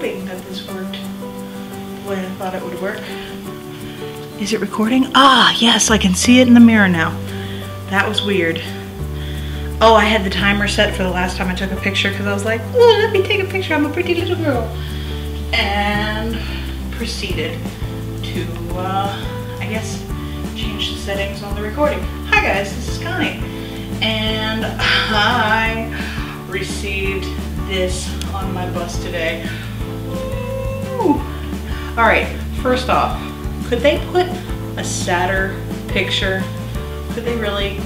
hoping that this worked the way I thought it would work. Is it recording? Ah, yes, I can see it in the mirror now. That was weird. Oh, I had the timer set for the last time I took a picture because I was like, oh, let me take a picture, I'm a pretty little girl. And proceeded to, I guess, change the settings on the recording. Hi guys, this is Connie. And I received this on my bus today. Ooh. All right, first off, could they put a sadder picture? Could they really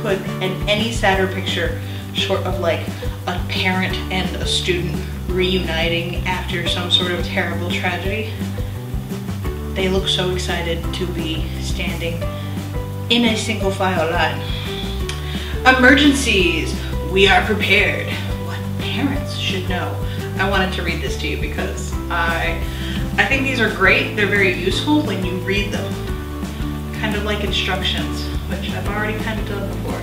put any sadder picture short of like a parent and a student reuniting after some sort of terrible tragedy? They look so excited to be standing in a single file line. Emergencies, we are prepared. What parents should know. I wanted to read this to you because I think these are great. They're very useful when you read them. Kind of like instructions, which I've already kind of done before.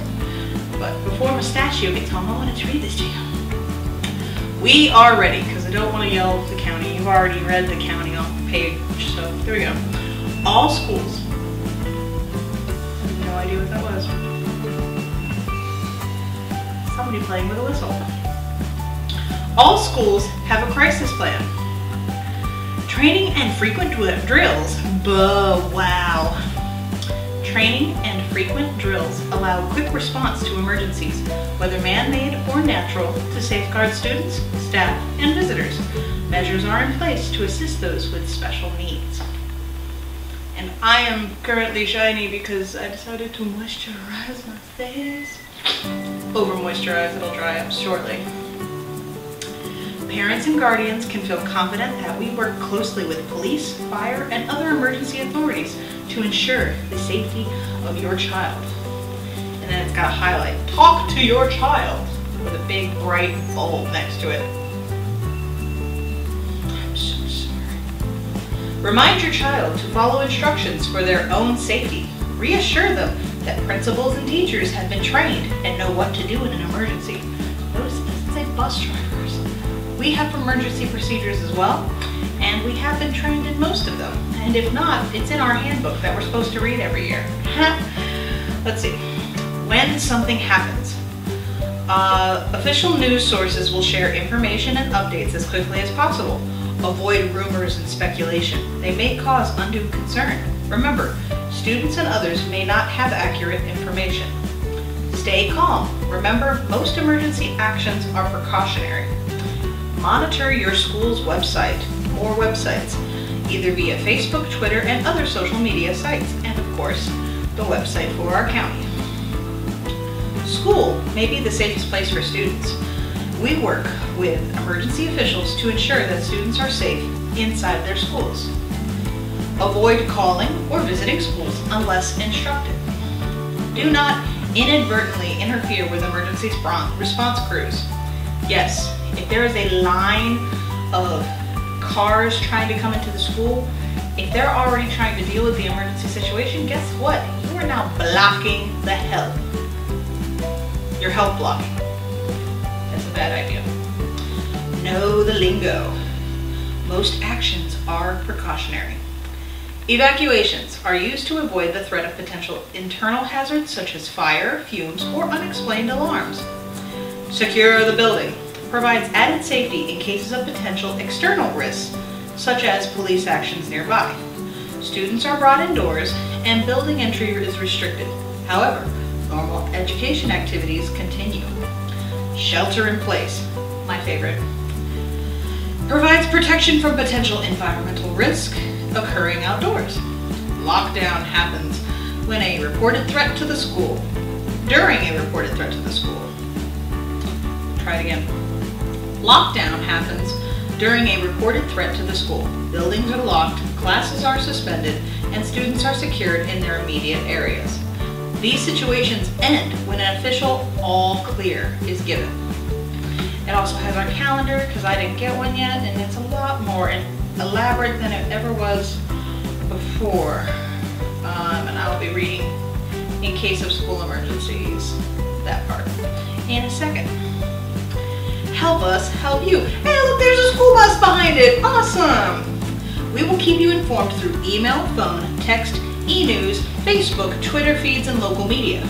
But before Mustachio gets home, I wanted to read this to you. We are ready, because I don't want to yell the county. You've already read the county on the page, so there we go. All schools. No idea what that was. Somebody playing with a whistle. All schools have a crisis plan. Training and frequent drills. Wow. Training and frequent drills allow quick response to emergencies, whether man-made or natural, to safeguard students, staff, and visitors. Measures are in place to assist those with special needs. And I am currently shiny because I decided to moisturize my face. Over moisturize, it'll dry up shortly. Parents and guardians can feel confident that we work closely with police, fire, and other emergency authorities to ensure the safety of your child. And then it's got a highlight. Talk to your child with a big bright bulb next to it. I'm so sorry. Remind your child to follow instructions for their own safety. Reassure them that principals and teachers have been trained and know what to do in an emergency. Notice it doesn't say bus drivers. We have emergency procedures as well, and we have been trained in most of them. And if not, it's in our handbook that we're supposed to read every year. Let's see. When something happens, official news sources will share information and updates as quickly as possible. Avoid rumors and speculation. They may cause undue concern. Remember, students and others may not have accurate information. Stay calm. Remember, most emergency actions are precautionary. Monitor your school's website or websites, either via Facebook, Twitter, and other social media sites, and of course, the website for our county. School may be the safest place for students. We work with emergency officials to ensure that students are safe inside their schools. Avoid calling or visiting schools unless instructed. Do not inadvertently interfere with emergency response crews. Yes, if there is a line of cars trying to come into the school, if they're already trying to deal with the emergency situation, guess what? You are now blocking the help. You're help blocking. That's a bad idea. Know the lingo. Most actions are precautionary. Evacuations are used to avoid the threat of potential internal hazards such as fire, fumes, or unexplained alarms. Secure the building. Provides added safety in cases of potential external risks, such as police actions nearby. Students are brought indoors and building entry is restricted. However, normal education activities continue. Shelter in place, my favorite. Provides protection from potential environmental risk occurring outdoors. Lockdown happens when a reported threat to the school. During a reported threat to the school. Try it again. Lockdown happens during a reported threat to the school. Buildings are locked, classes are suspended, and students are secured in their immediate areas. These situations end when an official all clear is given. It also has our calendar, because I didn't get one yet, and it's a lot more elaborate than it ever was before. And I'll be reading in case of school emergencies, that part, in a second. help us help you. Hey, look, there's a school bus behind it. Awesome. We will keep you informed through email, phone, text, e-news, Facebook, Twitter feeds, and local media.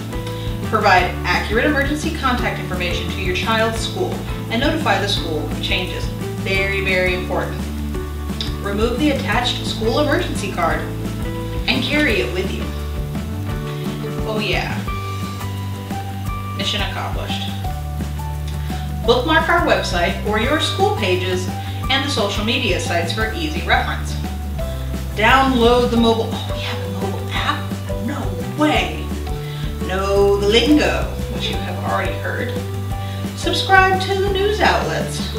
Provide accurate emergency contact information to your child's school and notify the school of changes. Very, very important. Remove the attached school emergency card and carry it with you. Oh yeah. Mission accomplished. Bookmark our website or your school pages and the social media sites for easy reference. Download the mobile, oh we have a mobile app? No way. Know the lingo, which you have already heard. Subscribe to the news outlets.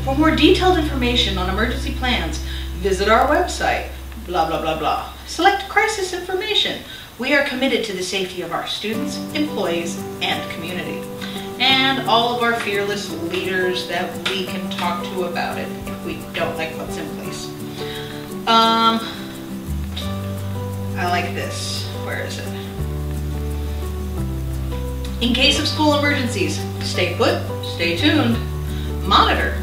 For more detailed information on emergency plans, visit our website, blah, blah, blah, blah. Select crisis information. We are committed to the safety of our students, employees, and community. And all of our fearless leaders that we can talk to about it if we don't like what's in place. I like this. Where is it? In case of school emergencies, stay put, stay tuned, monitor,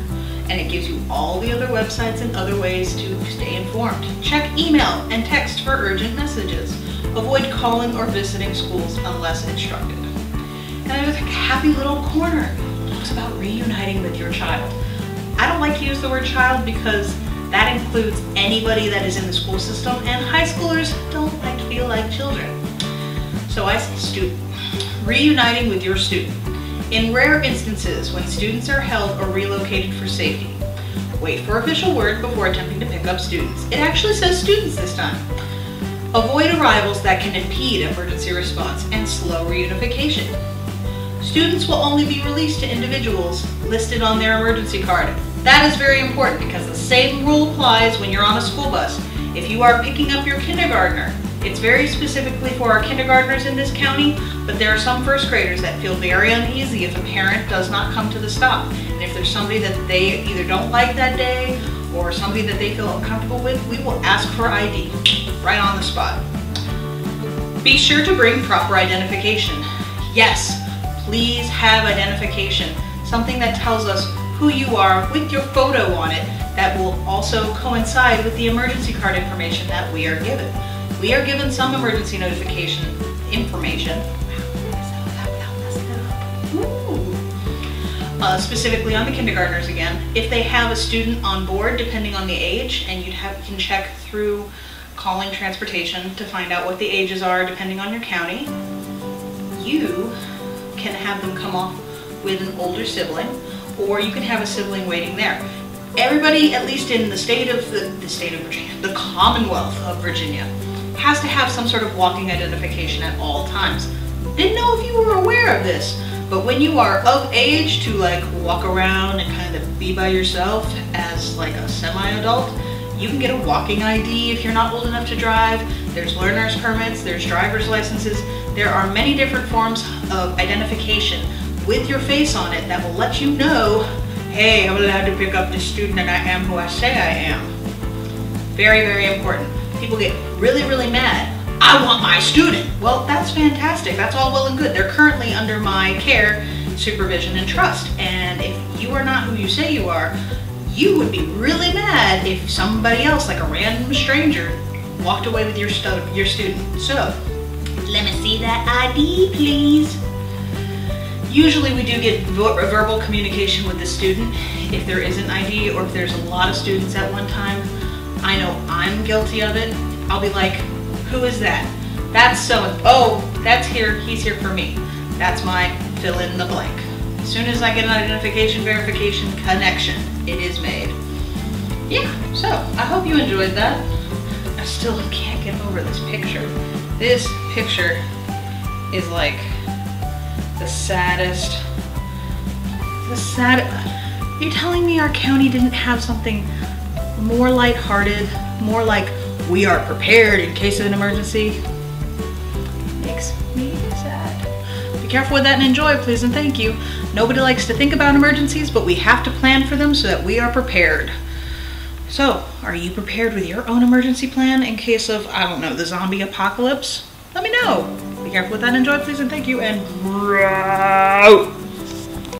and it gives you all the other websites and other ways to stay informed. Check email and text for urgent messages. Avoid calling or visiting schools unless instructed. And there's a happy little corner. It talks about reuniting with your child. I don't like to use the word child because that includes anybody that is in the school system, and high schoolers don't like to feel like children. So I say student. Reuniting with your student. In rare instances, when students are held or relocated for safety, wait for official word before attempting to pick up students. It actually says students this time. Avoid arrivals that can impede emergency response and slow reunification. Students will only be released to individuals listed on their emergency card. That is very important because the same rule applies when you're on a school bus. If you are picking up your kindergartner, it's very specifically for our kindergartners in this county, but there are some first graders that feel very uneasy if a parent does not come to the stop. And if there's somebody that they either don't like that day or somebody that they feel uncomfortable with, we will ask for ID right on the spot. Be sure to bring proper identification. Yes, please have identification. Something that tells us who you are with your photo on it that will also coincide with the emergency card information that we are given. We are given some emergency notification information. Specifically on the kindergartners again. If they have a student on board, depending on the age, and you can check through calling transportation to find out what the ages are depending on your county, you can have them come off with an older sibling, or you can have a sibling waiting there. Everybody, at least in the state of Virginia, the Commonwealth of Virginia, has to have some sort of walking identification at all times. Didn't know if you were aware of this, but when you are of age to like walk around and kind of be by yourself as like a semi-adult, you can get a walking ID if you're not old enough to drive. There's learner's permits, there's driver's licenses. There are many different forms of identification with your face on it that will let you know, hey, I'm allowed to pick up this student and I am who I say I am. Very, very important. People get really, really mad. I want my student. Well, that's fantastic. That's all well and good. They're currently under my care, supervision, and trust. And if you are not who you say you are, you would be really mad if somebody else, like a random stranger, walked away with your student. So, let me see that ID, please. Usually we do get verbal communication with the student if there is an ID or if there's a lot of students at one time. I know I'm guilty of it. I'll be like, who is that? That's so, oh, that's here, he's here for me. That's my fill in the blank. As soon as I get an identification, verification, connection, it is made. Yeah, so I hope you enjoyed that. I still can't get over this picture. This picture is like the saddest. You're telling me our county didn't have something more lighthearted, more like we are prepared in case of an emergency? Makes me sad. Be careful with that and enjoy, please and thank you. Nobody likes to think about emergencies, but we have to plan for them so that we are prepared. So, are you prepared with your own emergency plan in case of, I don't know, the zombie apocalypse? Let me know. Be careful with that and enjoy, please and thank you, and out.